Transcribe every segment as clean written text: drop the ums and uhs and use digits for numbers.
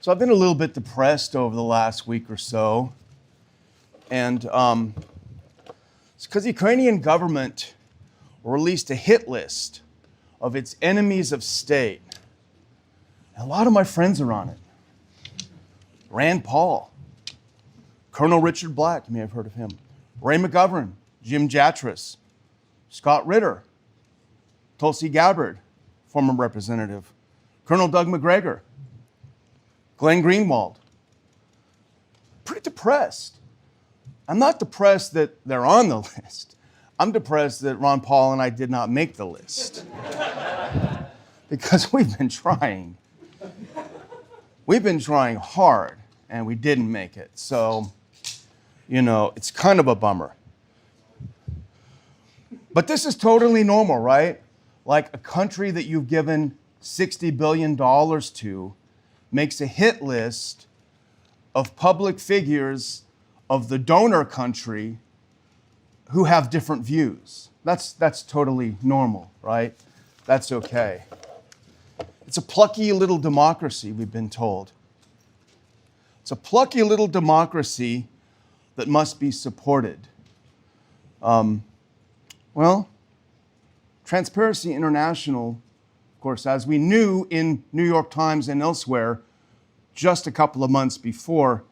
So I've been a little bit depressed over the last week or so. And it's because the Ukrainian government released a hit list of its enemies of state. And a lot of my friends are on it. Rand Paul, Colonel Richard Black, you may have heard of him, Ray McGovern, Jim Jatras, Scott Ritter, Tulsi Gabbard, former representative, Colonel Doug McGregor, Glenn Greenwald. Pretty depressed. I'm not depressed that they're on the list. I'm depressed that Ron Paul and I did not make the list. Because we've been trying. We've been trying hard, and we didn't make it. So, it's kind of a bummer. But this is totally normal, right? Like a country that you've given $60 billion to makes a hit list of public figures of the donor country who have different views. That's totally normal, right? That's okay. It's a plucky little democracy, we've been told. It's a plucky little democracy that must be supported. Transparency International, of course, as we knew in New York Times and elsewhere, just a couple of months before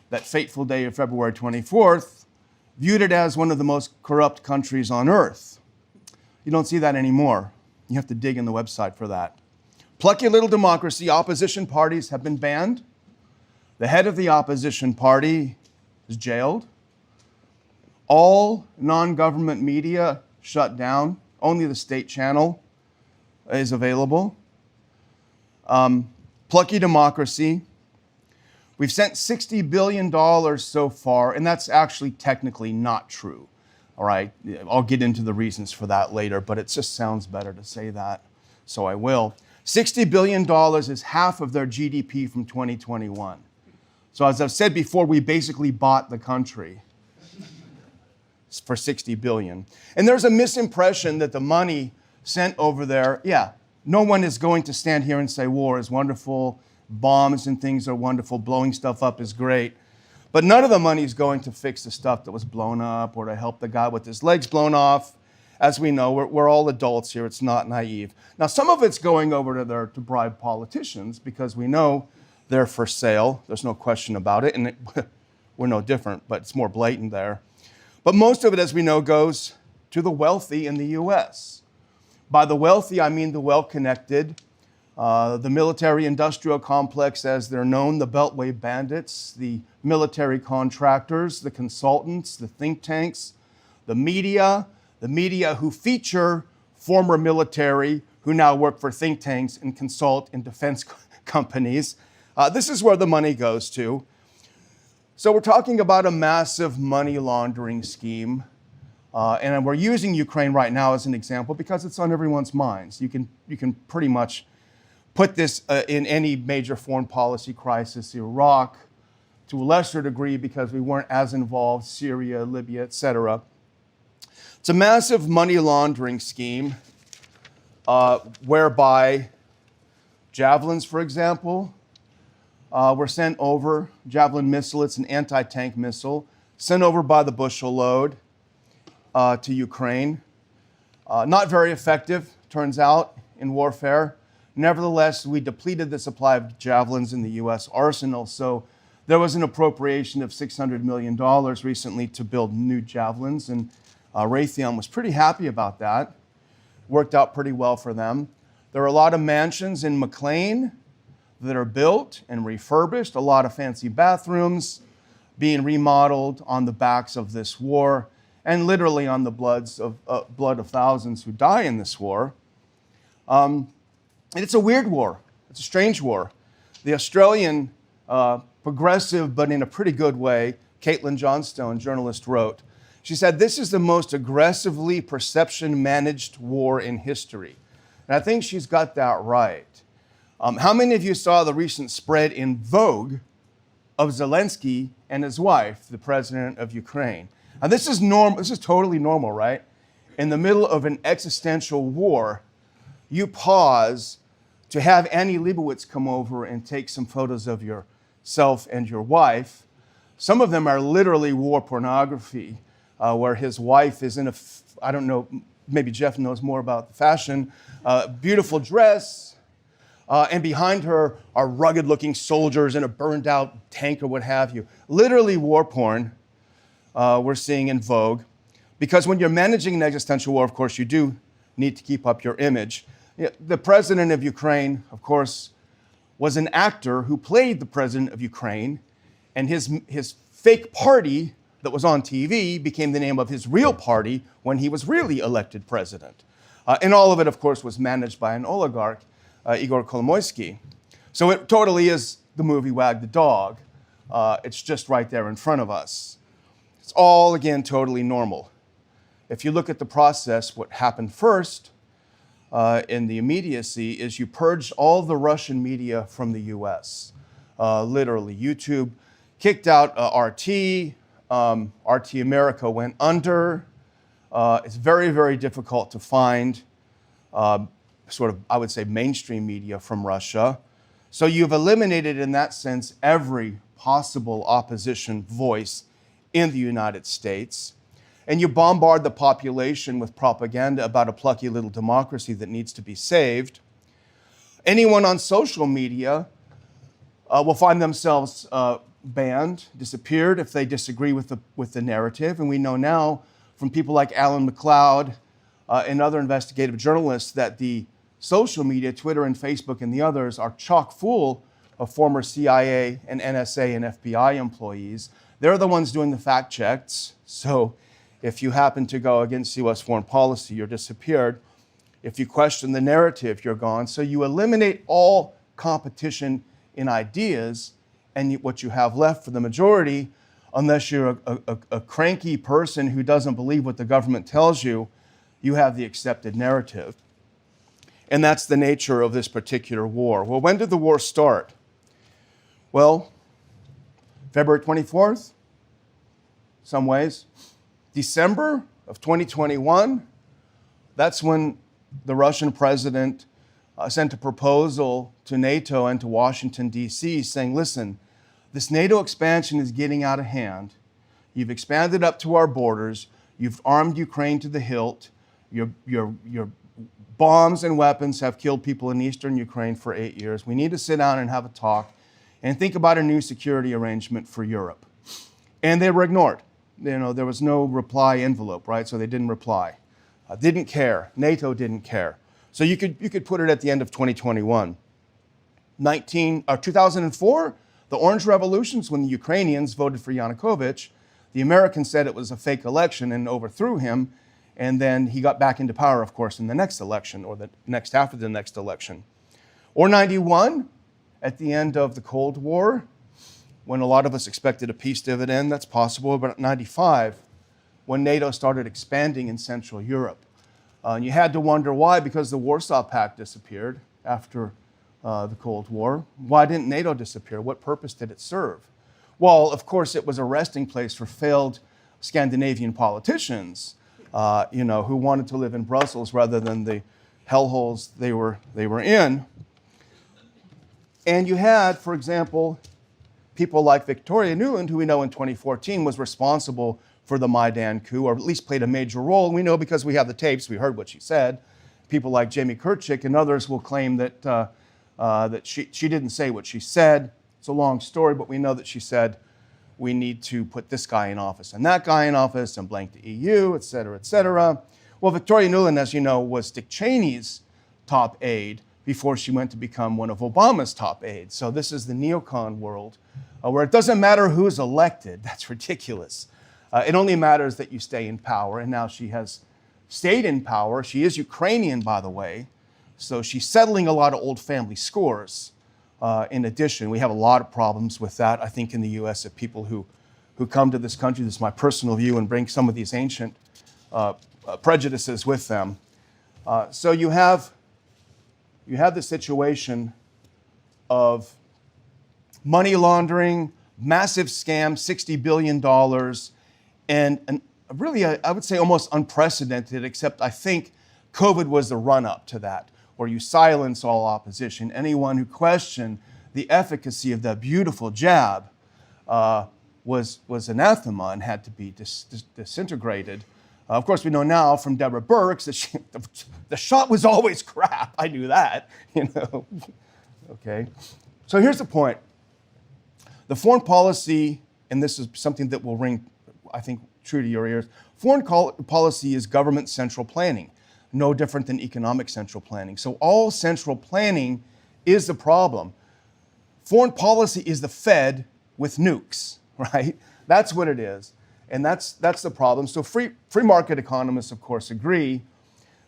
that fateful day of February 24th, viewed it as one of the most corrupt countries on earth. You don't see that anymore. You have to dig in the website for that. Plucky little democracy, opposition parties have been banned. The head of the opposition party is jailed. All non-government media shut down. Only the state channel is available. Plucky democracy. We've sent $60 billion so far, and that's actually technically not true. All right, I'll get into the reasons for that later, but it just sounds better to say that, so I will. $60 billion is half of their GDP from 2021. So as I've said before, we basically bought the country for $60 billion. And there's a misimpression that the money sent over there, no one is going to stand here and say war is wonderful, bombs and things are wonderful, blowing stuff up is great. But none of the money is going to fix the stuff that was blown up or to help the guy with his legs blown off. As we know, we're all adults here, it's not naive. Now, some of it's going over to there to bribe politicians because we know they're for sale. There's no question about it, and we're no different, but it's more blatant there. But most of it, as we know, goes to the wealthy in the U.S. By the wealthy, I mean the well-connected, the military-industrial complex, as they're known, the Beltway bandits, the military contractors, the consultants, the think tanks, the media who feature former military who now work for think tanks and consult in defense companies. This is where the money goes to. So we're talking about a massive money laundering scheme. And we're using Ukraine right now as an example because it's on everyone's minds. You can pretty much put this in any major foreign policy crisis, Iraq, to a lesser degree because we weren't as involved, Syria, Libya, etc. It's a massive money laundering scheme whereby javelins, for example, were sent over, Javelin missile, it's an anti-tank missile, sent over by the bushel load to Ukraine. Not very effective, turns out, in warfare. Nevertheless, we depleted the supply of javelins in the U.S. arsenal, so there was an appropriation of $600 million recently to build new javelins, and Raytheon was pretty happy about that. Worked out pretty well for them. There are a lot of mansions in McLean that are built and refurbished, a lot of fancy bathrooms being remodeled on the backs of this war, and literally on the blood of thousands who die in this war. And it's a weird war. It's a strange war. The Australian progressive, but in a pretty good way, Caitlin Johnstone, journalist, wrote, she said, "This is the most aggressively perception-managed war in history." And I think she's got that right. How many of you saw the recent spread in Vogue of Zelensky and his wife, the president of Ukraine? Now, this is normal. This is totally normal, right? In the middle of an existential war, you pause to have Annie Leibovitz come over and take some photos of yourself and your wife. Some of them are literally war pornography, where his wife is in a, I don't know, maybe Jeff knows more about the fashion, beautiful dress, and behind her are rugged-looking soldiers in a burned-out tank or what have you. Literally war porn we're seeing in vogue. Because when you're managing an existential war, of course, you do need to keep up your image. The president of Ukraine, of course, was an actor who played the president of Ukraine, and his fake party that was on TV became the name of his real party when he was really elected president. And all of it, of course, was managed by an oligarch, Igor Kolomoisky. So it totally is the movie Wag the Dog. It's just right there in front of us. It's all, again, totally normal. If you look at the process, what happened first in the immediacy is you purged all the Russian media from the US. Literally, YouTube kicked out RT. RT America went under. It's very, very difficult to find sort of, I would say, mainstream media from Russia. So you've eliminated, in that sense, every possible opposition voice in the United States. And you bombard the population with propaganda about a plucky little democracy that needs to be saved. Anyone on social media will find themselves banned, disappeared if they disagree with the narrative. And we know now from people like Alan McLeod and other investigative journalists that the social media, Twitter and Facebook and the others, are chock full of former CIA and NSA and FBI employees. They're the ones doing the fact checks. So if you happen to go against US foreign policy, you're disappeared. If you question the narrative, you're gone. So you eliminate all competition in ideas, and what you have left for the majority, unless you're a cranky person who doesn't believe what the government tells you, you have the accepted narrative. And that's the nature of this particular war. Well, when did the war start? Well, February 24th, some ways. December of 2021, that's when the Russian president sent a proposal to NATO and to Washington, D.C., saying, listen, this NATO expansion is getting out of hand. You've expanded up to our borders. You've armed Ukraine to the hilt. Your bombs and weapons have killed people in eastern Ukraine for 8 years. We need to sit down and have a talk and think about a new security arrangement for Europe. And they were ignored. There was no reply envelope, right? So they didn't reply. Didn't care. NATO didn't care. So you could put it at the end of 2021. 2004, the Orange Revolutions, when the Ukrainians voted for Yanukovych, the Americans said it was a fake election and overthrew him. And then he got back into power, of course, in the next election or the next after the next election. Or 91, at the end of the Cold War, when a lot of us expected a peace dividend, that's possible, but 95, when NATO started expanding in Central Europe. And you had to wonder why, because the Warsaw Pact disappeared after the Cold War. Why didn't NATO disappear? What purpose did it serve? Well, of course, it was a resting place for failed Scandinavian politicians, who wanted to live in Brussels rather than the hellholes they were in. And you had, for example, people like Victoria Nuland, who we know in 2014 was responsible for the Maidan coup, or at least played a major role. We know because we have the tapes, we heard what she said. People like Jamie Kirchik and others will claim that, that she didn't say what she said. It's a long story, but we know that she said, we need to put this guy in office and that guy in office and blank the EU, et cetera, et cetera. Well, Victoria Nuland, as you know, was Dick Cheney's top aide before she went to become one of Obama's top aides. So this is the neocon world where it doesn't matter who's elected. That's ridiculous. It only matters that you stay in power. And now she has stayed in power. She is Ukrainian, by the way. So she's settling a lot of old family scores. In addition, we have a lot of problems with that, I think, in the U.S. of people who come to this country, this is my personal view, and bring some of these ancient prejudices with them. So you have the situation of money laundering, massive scam, $60 billion, and really, I would say almost unprecedented, except I think COVID was the run-up to that, where you silence all opposition. Anyone who questioned the efficacy of that beautiful jab was anathema and had to be disintegrated. Of course, we know now from Deborah Birx that the shot was always crap. I knew that, Okay. So here's the point. The foreign policy, and this is something that will ring, I think, true to your ears. Foreign policy is government central planning, no different than economic central planning. So all central planning is the problem. Foreign policy is the Fed with nukes, right? That's what it is. And that's the problem. So free market economists, of course, agree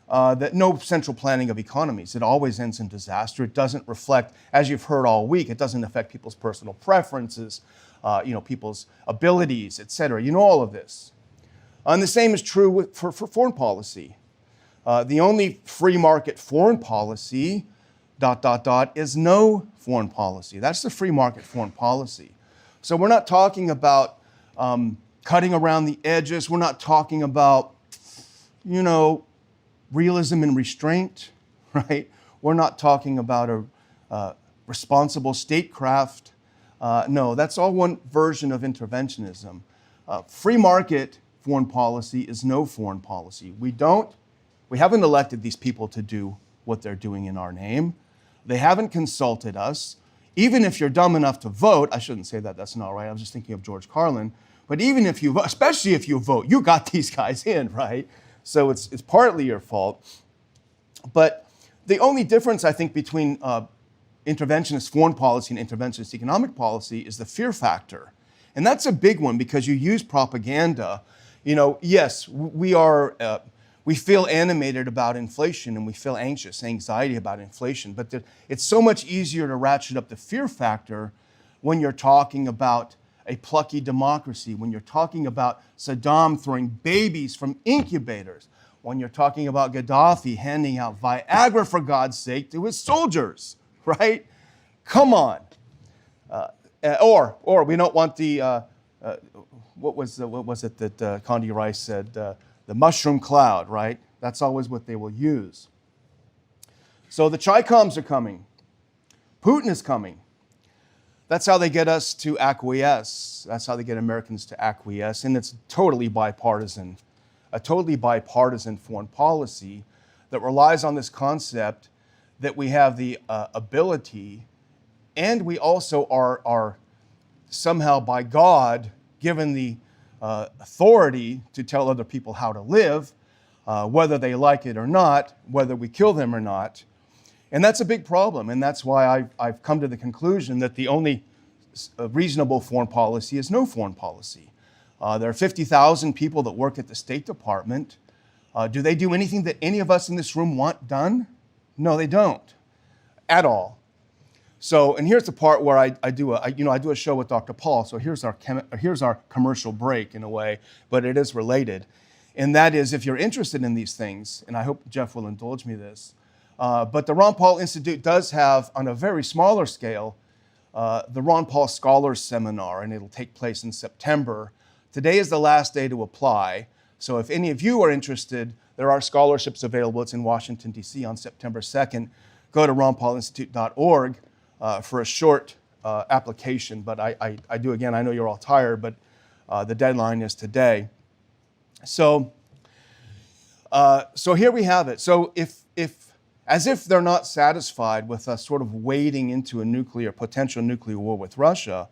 that no central planning of economies. It always ends in disaster. It doesn't reflect, as you've heard all week, it doesn't affect people's personal preferences, people's abilities, et cetera. You know all of this. And the same is true for foreign policy. The only free market foreign policy, ... is no foreign policy. That's the free market foreign policy. So we're not talking about cutting around the edges. We're not talking about, realism and restraint, right? We're not talking about a responsible statecraft. No, that's all one version of interventionism. Free market foreign policy is no foreign policy. We haven't elected these people to do what they're doing in our name. They haven't consulted us. Even if you're dumb enough to vote, I shouldn't say that, that's not right. I was just thinking of George Carlin. But even if you vote, especially if you vote, you got these guys in, right? So it's partly your fault. But the only difference, I think, between interventionist foreign policy and interventionist economic policy is the fear factor. And that's a big one because you use propaganda. Yes, we feel animated about inflation and we feel anxiety about inflation. But it's so much easier to ratchet up the fear factor when you're talking about a plucky democracy, when you're talking about Saddam throwing babies from incubators, when you're talking about Gaddafi handing out Viagra, for God's sake, to his soldiers, right? Come on. Or we don't want the, what was it that Condi Rice said? The mushroom cloud, right? That's always what they will use. So the Chi-Coms are coming. Putin is coming. That's how they get us to acquiesce. That's how they get Americans to acquiesce. And it's totally bipartisan, a totally bipartisan foreign policy that relies on this concept that we have the ability and we also are somehow by God given the authority to tell other people how to live, whether they like it or not, whether we kill them or not. And that's a big problem, and that's why I've come to the conclusion that the only reasonable foreign policy is no foreign policy. There are 50,000 people that work at the State Department. Do they do anything that any of us in this room want done? No, they don't, at all. So, and here's the part where I do a show with Dr. Paul. So here's our commercial break in a way, but it is related, and that is if you're interested in these things, and I hope Jeff will indulge me this. But the Ron Paul Institute does have, on a very smaller scale, the Ron Paul Scholars Seminar, and it'll take place in September. Today is the last day to apply. So if any of you are interested, there are scholarships available. It's in Washington, D.C. on September 2nd. Go to ronpaulinstitute.org for a short application. But I do, again, I know you're all tired, but the deadline is today. So here we have it. So as if they're not satisfied with us sort of wading into a potential nuclear war with Russia,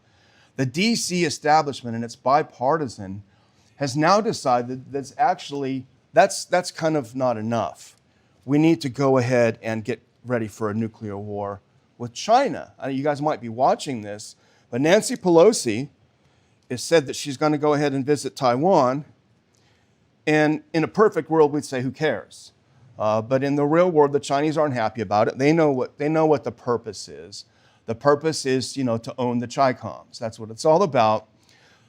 the DC establishment, and it's bipartisan, has now decided that's kind of not enough. We need to go ahead and get ready for a nuclear war with China. You guys might be watching this, but Nancy Pelosi has said that she's going to go ahead and visit Taiwan, and in a perfect world, we'd say, who cares? But in the real world, the Chinese aren't happy about it. They know what the purpose is. The purpose is, to own the Chi-Coms. That's what it's all about.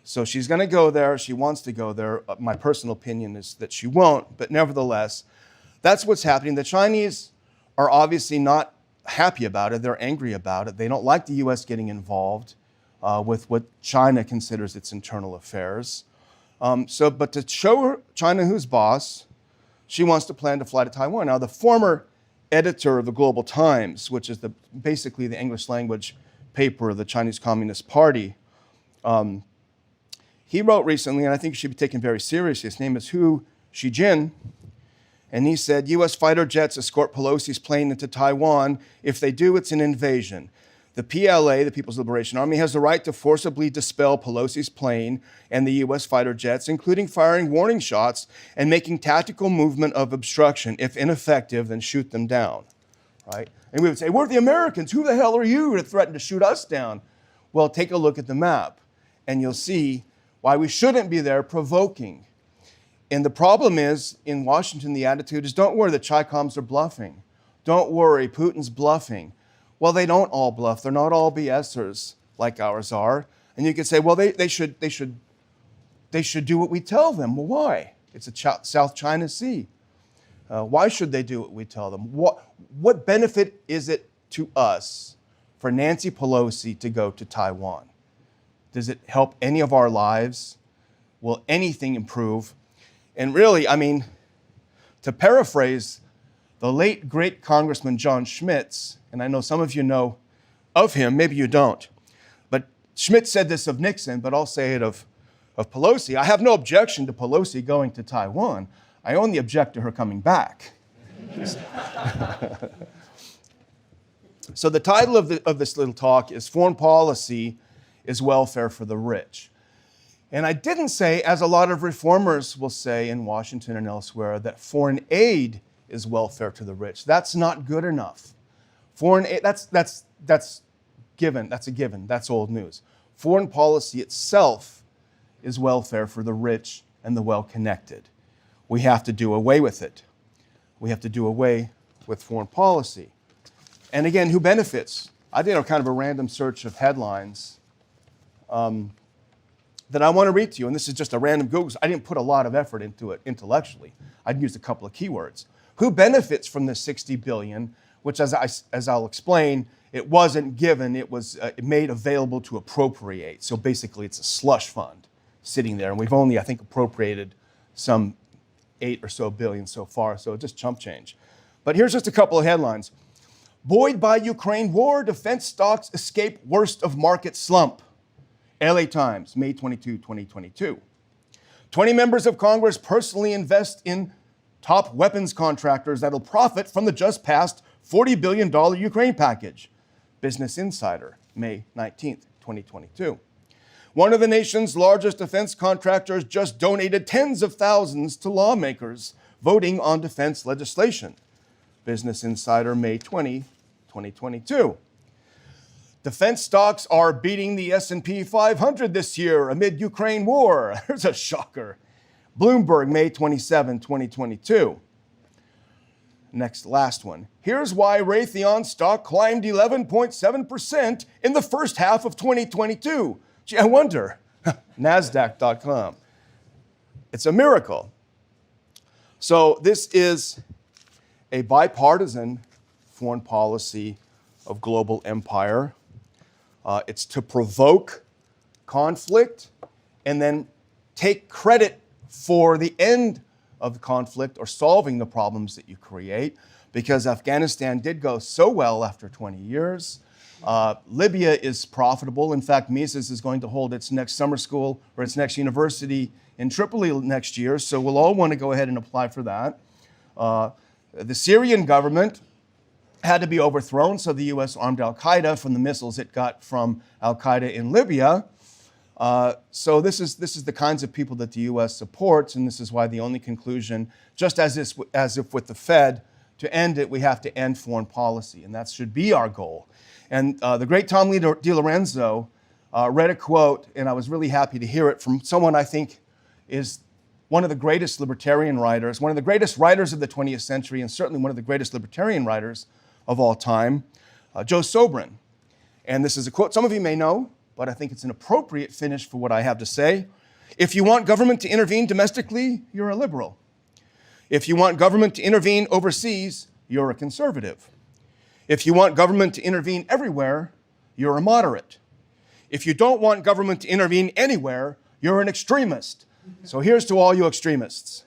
So she's going to go there. She wants to go there. My personal opinion is that she won't. But nevertheless, that's what's happening. The Chinese are obviously not happy about it. They're angry about it. They don't like the U.S. getting involved with what China considers its internal affairs. But to show China who's boss, she wants to plan to fly to Taiwan. Now, the former editor of the Global Times, which is basically the English language paper of the Chinese Communist Party. He wrote recently, and I think it should be taken very seriously. His name is Hu Shijin. And he said, U.S. fighter jets escort Pelosi's plane into Taiwan. If they do, it's an invasion. The PLA, the People's Liberation Army, has the right to forcibly dispel Pelosi's plane and the U.S. fighter jets, including firing warning shots and making tactical movement of obstruction. If ineffective, then shoot them down, right? And we would say, we're the Americans. Who the hell are you to threaten to shoot us down? Well, take a look at the map, and you'll see why we shouldn't be there provoking. And the problem is, in Washington, the attitude is, don't worry, the Chi-Coms are bluffing. Don't worry, Putin's bluffing. Well, they don't all bluff. They're not all BSers like ours are. And you could say, well, they should do what we tell them. Well, why? It's a South China Sea. Why should they do what we tell them? What benefit is it to us for Nancy Pelosi to go to Taiwan? Does it help any of our lives? Will anything improve? And really, I mean, to paraphrase the late, great Congressman John Schmitz, and I know some of you know of him, maybe you don't, but Schmitz said this of Nixon, but I'll say it of Pelosi. I have no objection to Pelosi going to Taiwan. I only object to her coming back. So the title of this little talk is Foreign Policy is Welfare for the Rich. And I didn't say, as a lot of reformers will say in Washington and elsewhere, that foreign aid is welfare to the rich. That's not good enough. Foreign aid, that's given. That's a given. That's old news. Foreign policy itself is welfare for the rich and the well-connected. We have to do away with it. We have to do away with foreign policy. And again, who benefits? I did a kind of a random search of headlines that I want to read to you, and this is just a random Google. I didn't put a lot of effort into it intellectually. I'd used a couple of keywords. Who benefits from the $60 billion, which, as I'll explain, it wasn't given, it was made available to appropriate. So basically, it's a slush fund sitting there, and we've only, I think, appropriated some 8 or so billion so far, so just chump change. But here's just a couple of headlines. Buoyed by Ukraine war, defense stocks escape worst of market slump. LA Times, May 22, 2022. 20 members of Congress personally invest in top weapons contractors that'll profit from the just passed $40 billion Ukraine package. Business Insider, May 19, 2022. One of the nation's largest defense contractors just donated tens of thousands to lawmakers voting on defense legislation. Business Insider, May 20, 2022. Defense stocks are beating the S&P 500 this year amid Ukraine war. There's a shocker. Bloomberg, May 27, 2022. Last one. Here's why Raytheon stock climbed 11.7% in the first half of 2022. Gee, I wonder. NASDAQ.com. It's a miracle. So this is a bipartisan foreign policy of global empire. It's to provoke conflict and then take credit for the end of the conflict or solving the problems that you create, because Afghanistan did go so well after 20 years. Libya is profitable. In fact, Mises is going to hold its next summer school or its next university in Tripoli next year, so we'll all want to go ahead and apply for that. The Syrian government had to be overthrown, so the U.S. armed al-Qaeda from the missiles it got from al-Qaeda in Libya. So this is the kinds of people that the U.S. supports, and this is why the only conclusion, just as if with the Fed, to end it, we have to end foreign policy, and that should be our goal. And the great Tom DiLorenzo read a quote, and I was really happy to hear it from someone I think is one of the greatest libertarian writers, one of the greatest writers of the 20th century, and certainly one of the greatest libertarian writers of all time, Joe Sobran. And this is a quote some of you may know, but I think it's an appropriate finish for what I have to say. If you want government to intervene domestically, you're a liberal. If you want government to intervene overseas, you're a conservative. If you want government to intervene everywhere, you're a moderate. If you don't want government to intervene anywhere, you're an extremist. So here's to all you extremists.